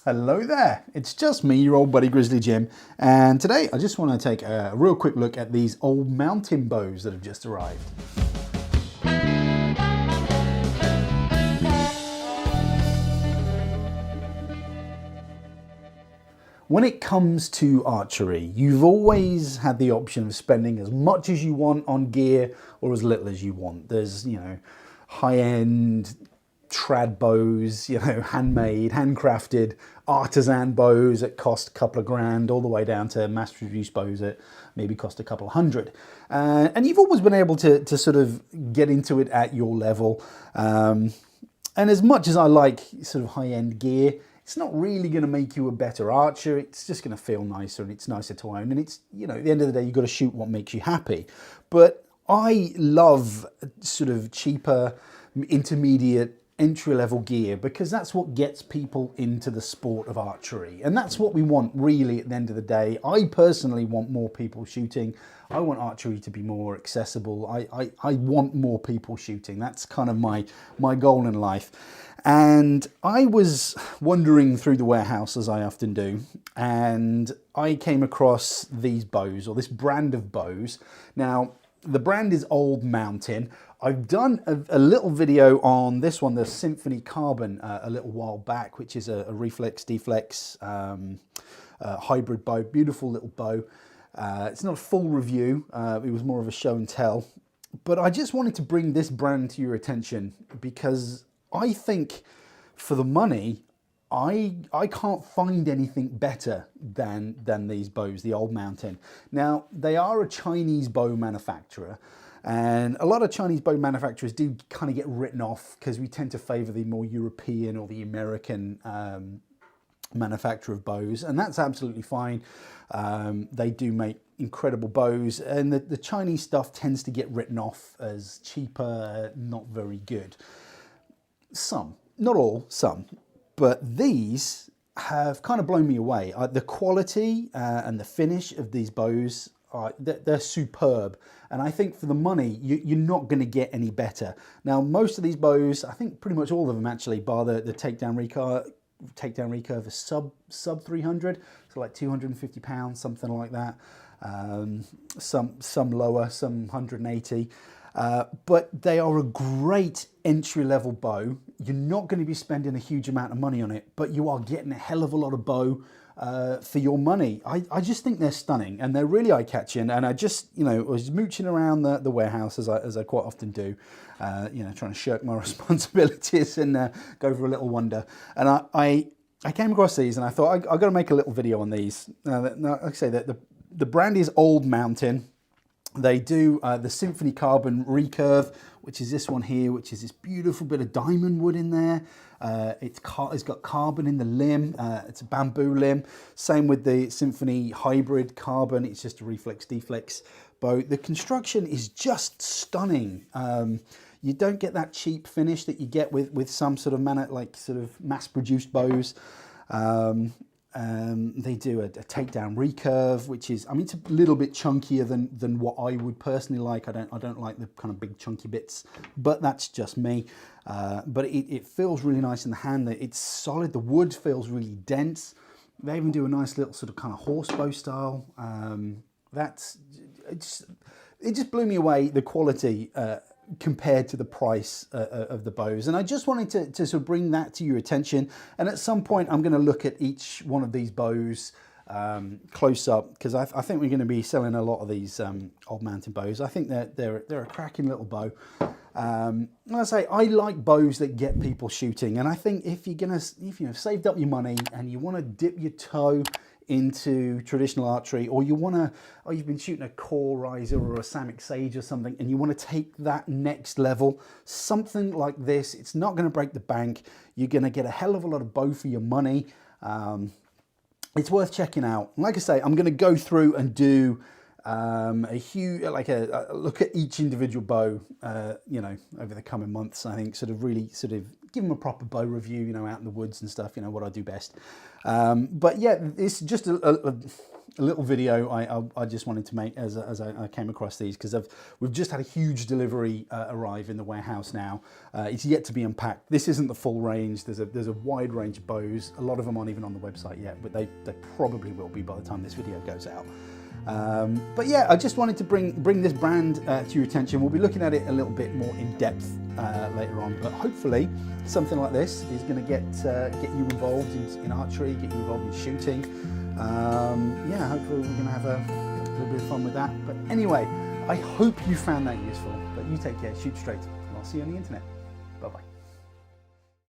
Hello there, it's just me, your old buddy Grizzly Jim, and today I just want to take a real quick look at these old mountain bows that have just arrived. When it comes to archery, you've always had the option of spending as much as you want on gear or as little as you want. There's, high-end trad bows, handmade, handcrafted, artisan bows that cost a couple of grand, all the way down to mass-produced bows that maybe cost a couple of hundred. And you've always been able to sort of get into it at your level. And as much as I like sort of high-end gear, it's not really going to make you a better archer. It's just going to feel nicer and it's nicer to own. And it's, at the end of the day, you've got to shoot what makes you happy. But I love sort of cheaper, intermediate, entry-level gear because that's what gets people into the sport of archery. And that's what we want really at the end of the day. I personally want more people shooting. I want archery to be more accessible. I want more people shooting. That's kind of my goal in life. And I was wandering through the warehouse, as I often do, and I came across these bows, or this brand of bows. Now, the brand is Old Mountain. I've done a little video on this one, the Symphony Carbon, a little while back, which is a reflex, deflex hybrid bow, beautiful little bow. It's not a full review, it was more of a show and tell. But I just wanted to bring this brand to your attention because I think for the money, I can't find anything better than these bows, the Old Mountain. Now, they are a Chinese bow manufacturer, and a lot of Chinese bow manufacturers do kind of get written off because we tend to favor the more European or the American manufacturer of bows, and that's absolutely fine. They do make incredible bows, and the Chinese stuff tends to get written off as cheaper, not very good. Some, not all, some, but these have kind of blown me away. The quality and the finish of these bows, they're superb. And I think for the money, you're not going to get any better. Now, most of these bows, I think pretty much all of them actually, bar the takedown recurve is sub 300, so like 250 pounds, something like that. Some lower, some 180. But they are a great entry-level bow. You're not going to be spending a huge amount of money on it, but you are getting a hell of a lot of bow for your money. I just think they're stunning and they're really eye-catching. And I just, was mooching around the warehouse as I quite often do, trying to shirk my responsibilities and go for a little wander. And I came across these and I thought I've got to make a little video on these. Like I say, the brand is Old Mountain. They do the Symphony Carbon recurve, which is this one here, which is this beautiful bit of diamond wood in there. It's got carbon in the limb. It's a bamboo limb. Same with the Symphony Hybrid Carbon. It's just a reflex deflex bow. The construction is just stunning. You don't get that cheap finish that you get with some sort of mass-produced bows. They do a takedown recurve, which is, it's a little bit chunkier than what I would personally like. I don't like the kind of big chunky bits, but that's just me. But it feels really nice in the hand. It's solid. The wood feels really dense. They even do a nice little sort of kind of horsebow style. It just blew me away, the quality compared to the price of the bows. And I just wanted to sort of bring that to your attention. And at some point, I'm going to look at each one of these bows close up, because I think we're going to be selling a lot of these Old Mountain bows. I think they're a cracking little bow. Like I say, I like bows that get people shooting. And I think if you've saved up your money and you want to dip your toe into traditional archery, or you've been shooting a Core Riser or a Samick Sage or something, and you want to take that next level, something like this, it's not going to break the bank. You're going to get a hell of a lot of bow for your money. It's worth checking out. Like I say, I'm going to go through and do a look at each individual bow, over the coming months. I think really give them a proper bow review, you know, out in the woods and stuff, you know, what I do best. But yeah, it's just a little video I just wanted to make as I came across these, because we've just had a huge delivery arrive in the warehouse now. It's yet to be unpacked. This isn't the full range. There's a wide range of bows. A lot of them aren't even on the website yet, but they probably will be by the time this video goes out. But yeah, I just wanted to bring this brand to your attention. We'll be looking at it a little bit more in depth later on, but hopefully something like this is going to get you involved in archery, get you involved in shooting. Yeah, hopefully we're going to have a little bit of fun with that. But anyway, I hope you found that useful. But you take care, shoot straight, and I'll see you on the internet.